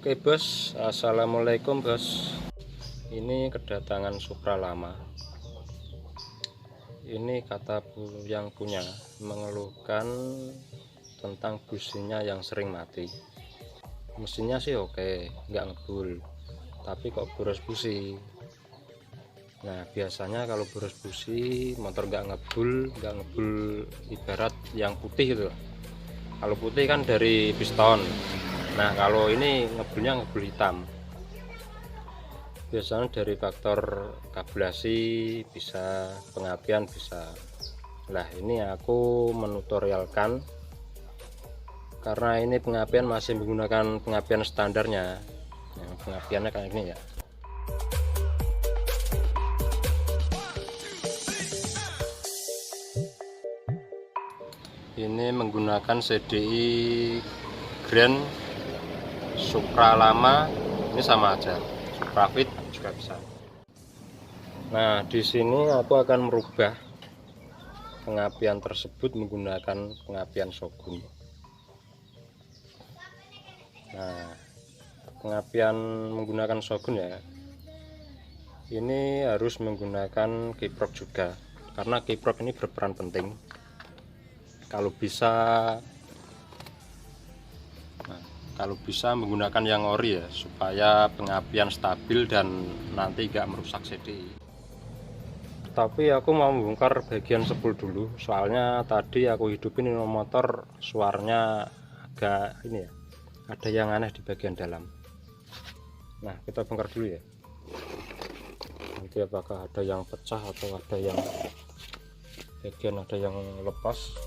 Oke bos, assalamualaikum bos. Ini kedatangan Supra lama. Ini kata yang punya mengeluhkan tentang businya yang sering mati. Mesinnya sih oke, nggak ngebul, tapi kok boros busi. Nah biasanya kalau boros busi motor nggak ngebul ibarat yang putih gitu. Kalau putih kan dari piston. Nah kalau ini ngebulnya ngebul hitam, biasanya dari faktor kabelasi bisa, pengapian bisa. Nah ini aku menutorialkan karena ini pengapian masih menggunakan pengapian standarnya, yang pengapiannya kayak gini ya. Ini menggunakan CDI Grand Supra lama, ini sama aja, Suprafit juga bisa. Nah di sini aku akan merubah pengapian tersebut menggunakan pengapian Shogun. Nah pengapian menggunakan Shogun ya, ini harus menggunakan kiprok juga, karena kiprok ini berperan penting. Kalau bisa menggunakan yang ori ya, supaya pengapian stabil dan nanti gak merusak CDI. Tapi aku mau membongkar bagian sepul dulu, soalnya tadi aku hidupin ini motor suaranya agak ini ya, ada yang aneh di bagian dalam. Nah kita bongkar dulu ya, nanti apakah ada yang pecah atau ada yang bagian ada yang lepas.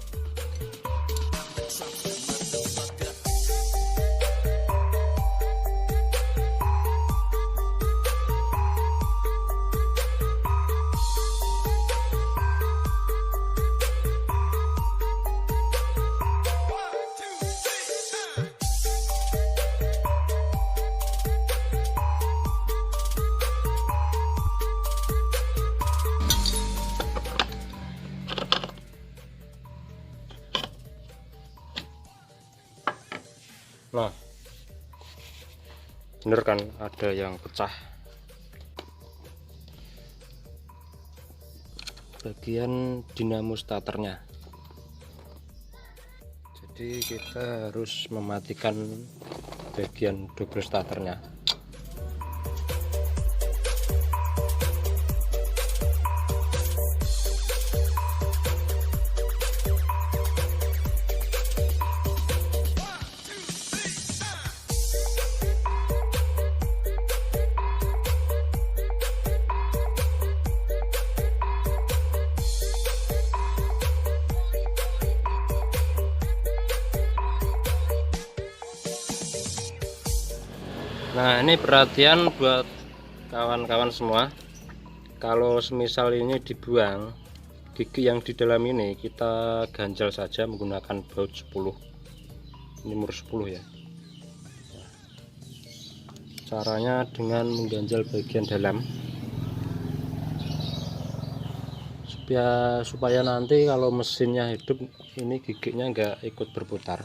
Nah bener kan ada yang pecah bagian dinamo starternya, jadi kita harus mematikan bagian double starternya. Nah ini perhatian buat kawan-kawan semua, kalau semisal ini dibuang, gigi yang di dalam ini kita ganjal saja menggunakan baut 10, ini umur 10 ya. Caranya dengan mengganjal bagian dalam supaya nanti kalau mesinnya hidup ini giginya enggak ikut berputar.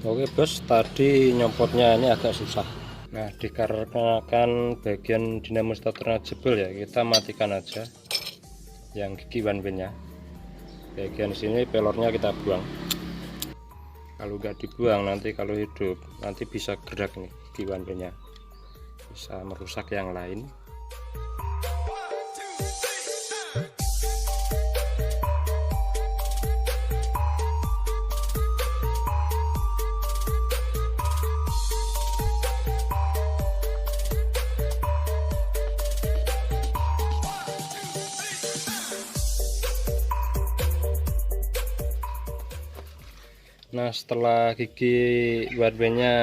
Oke bos, tadi nyopotnya ini agak susah. Nah dikarenakan bagian dinamo starternya jebol ya, kita matikan aja yang gigi one way nya. Bagian sini pelornya kita buang. Kalau nggak dibuang nanti kalau hidup nanti bisa gerak nih gigi one way nya, bisa merusak yang lain. Nah setelah gigi one way nya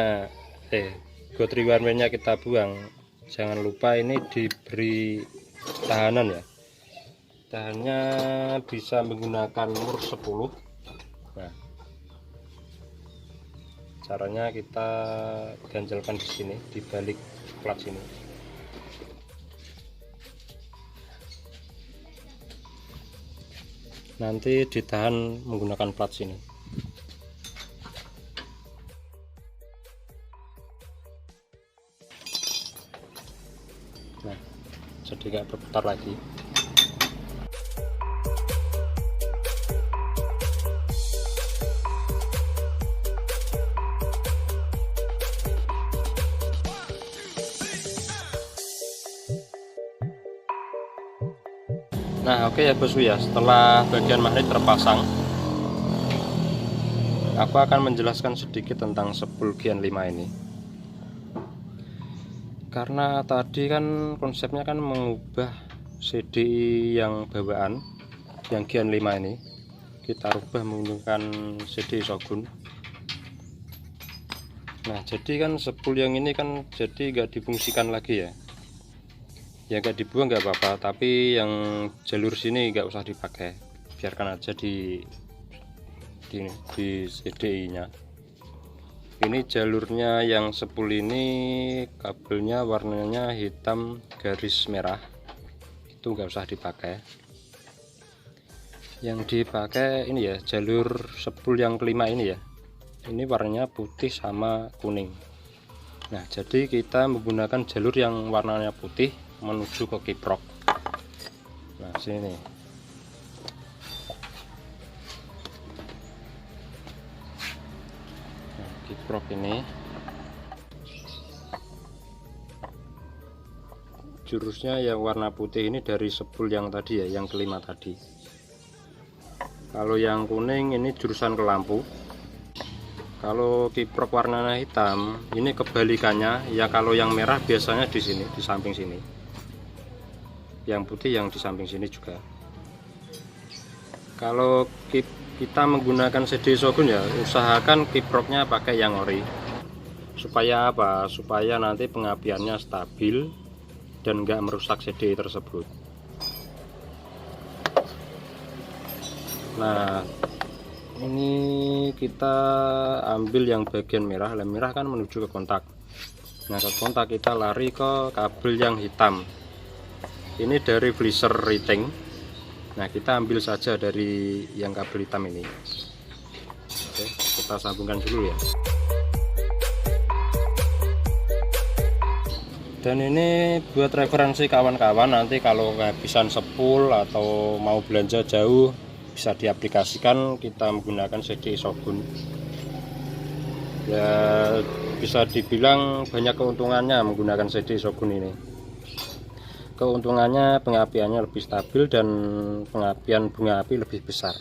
gotri one way nya kita buang, jangan lupa ini diberi tahanan ya, Dahannya bisa menggunakan mur 10. Nah, caranya kita ganjalkan di sini, di balik plat sini. Nanti ditahan menggunakan plat sini. Nah, jadi nggak berputar lagi. Nah, oke ya bosku ya, setelah bagian magnet terpasang, aku akan menjelaskan sedikit tentang spool Gen 5 ini. Karena tadi kan konsepnya kan mengubah CDI yang bawaan, yang Gen 5 ini kita rubah menggunakan CDI Shogun. Nah, jadi kan spool yang ini kan jadi nggak difungsikan lagi ya. Ya nggak dibuang nggak apa-apa, tapi yang jalur sini nggak usah dipakai, biarkan aja di CDI nya. Ini jalurnya yang spool ini, kabelnya warnanya hitam garis merah, itu nggak usah dipakai. Yang dipakai ini ya, jalur spool yang kelima ini ya, ini warnanya putih sama kuning. Nah, jadi kita menggunakan jalur yang warnanya putih menuju ke kiprok. Nah, sini nah, kiprok ini jurusnya yang warna putih ini dari spool yang tadi ya, yang kelima tadi. Kalau yang kuning ini jurusan ke lampu. Kalau kiprok warnanya hitam ini kebalikannya ya. Kalau yang merah biasanya di sini, di samping sini. Yang putih yang di samping sini juga. Kalau kita menggunakan CDI Shogun ya, usahakan kiproknya pakai yang ori. Supaya apa? Supaya nanti pengapiannya stabil dan nggak merusak CDI tersebut. Nah, ini kita ambil yang bagian merah. Lem merah kan menuju ke kontak. Nah, ke kontak kita lari ke kabel yang hitam. Ini dari flasher rating. Nah, kita ambil saja dari yang kabel hitam ini. Oke, kita sambungkan dulu ya. Dan ini buat referensi kawan-kawan, nanti kalau kehabisan spool atau mau belanja jauh bisa diaplikasikan, kita menggunakan CDI Shogun. Ya, bisa dibilang banyak keuntungannya menggunakan CDI Shogun ini. Keuntungannya pengapiannya lebih stabil dan pengapian bunga api lebih besar.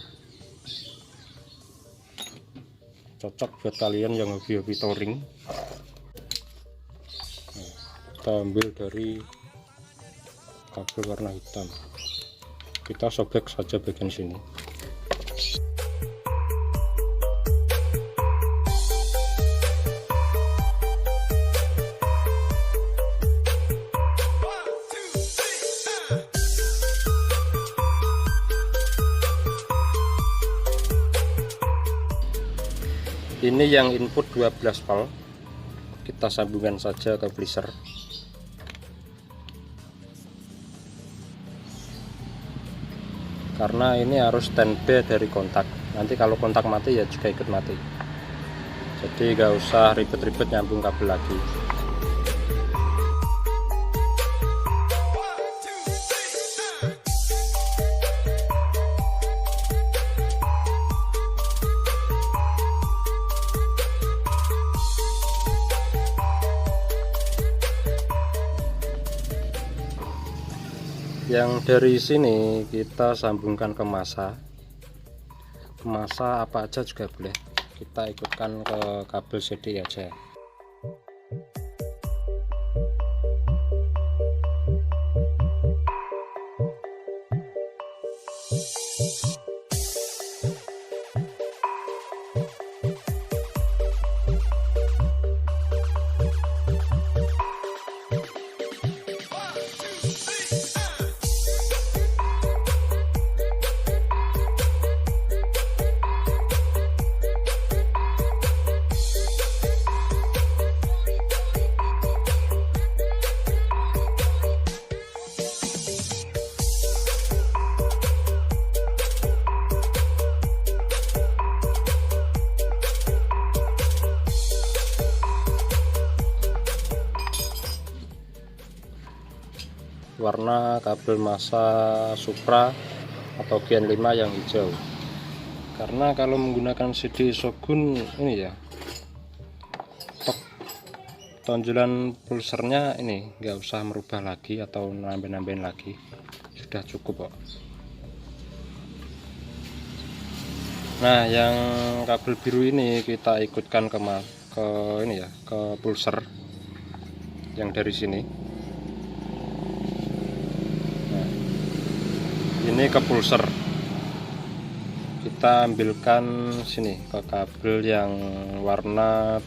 Cocok buat kalian yang hobi-hobi touring. Nah, kita ambil dari kabel warna hitam. Kita sobek saja bagian sini. Ini yang input 12 volt, kita sambungkan saja ke flasher. Karena ini harus standby dari kontak, nanti kalau kontak mati ya juga ikut mati. Jadi gak usah ribet-ribet nyambung kabel lagi. Yang dari sini kita sambungkan ke masa apa aja juga boleh, kita ikutkan ke kabel CDI aja. warna kabel massa Supra atau Gen 5 yang hijau. Karena kalau menggunakan CD Shogun ini ya, tonjolan pulsernya ini nggak usah merubah lagi atau nambah-nambahin lagi, sudah cukup kok. Nah, yang kabel biru ini kita ikutkan ke ini ya, ke pulser yang dari sini. Nah, ini ke pulser. Kita ambilkan sini ke kabel yang warna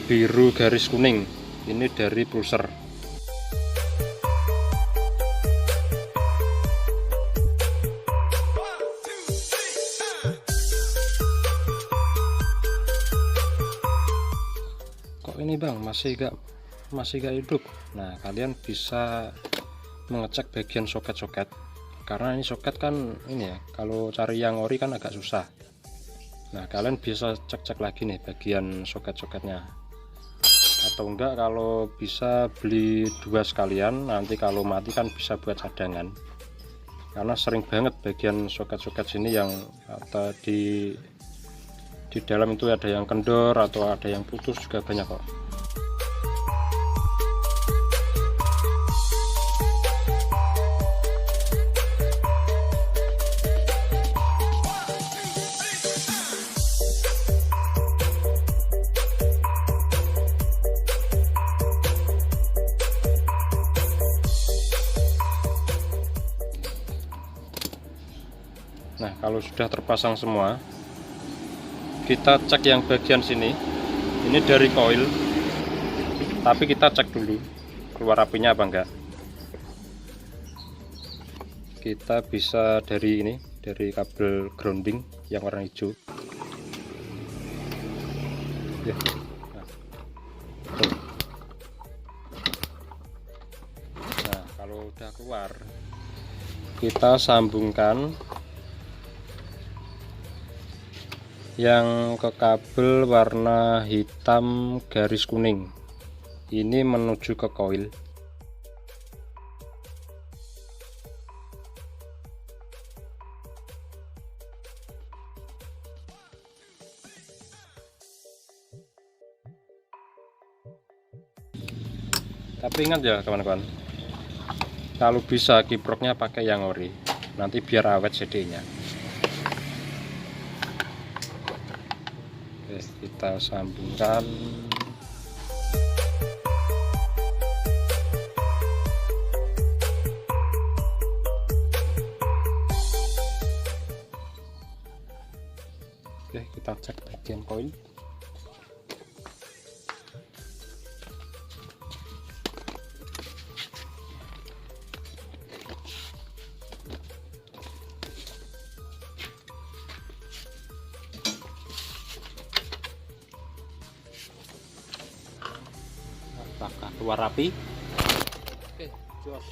biru garis kuning. Ini dari pulser. Ini bang masih gak hidup. Nah, kalian bisa mengecek bagian soket-soket, karena ini soket kan ini ya, kalau cari yang ori kan agak susah. Nah, kalian bisa cek-cek lagi nih bagian soket-soketnya, atau enggak kalau bisa beli dua sekalian, nanti kalau mati kan bisa buat cadangan. Karena sering banget bagian soket-soket sini yang atau di dalam itu ada yang kendor atau ada yang putus juga banyak kok. Nah, kalau sudah terpasang semua, kita cek yang bagian sini. Ini dari koil, tapi kita cek dulu keluar apinya apa enggak. Kita bisa dari ini, dari kabel grounding yang warna hijau ya. Nah, kalau udah keluar, kita sambungkan yang ke kabel warna hitam garis kuning. Ini menuju ke koil. Tapi ingat ya kawan-kawan, kalau bisa kiproknya pakai yang ori, nanti biar awet CD-nya. Oke, kita sambungkan. Oke, kita cek bagian koil. Apakah keluar rapi? Oke, jos.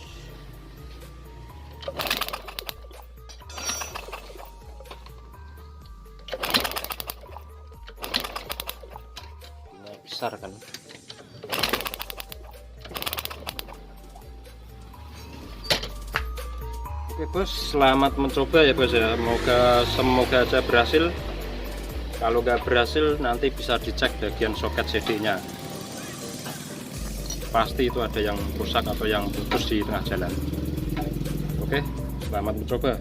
Ini besar kan? Oke bos, selamat mencoba ya bos ya. Semoga aja berhasil. Kalau nggak berhasil nanti bisa dicek bagian soket CD-nya. Pasti itu ada yang rusak atau yang putus di tengah jalan. Oke, selamat mencoba.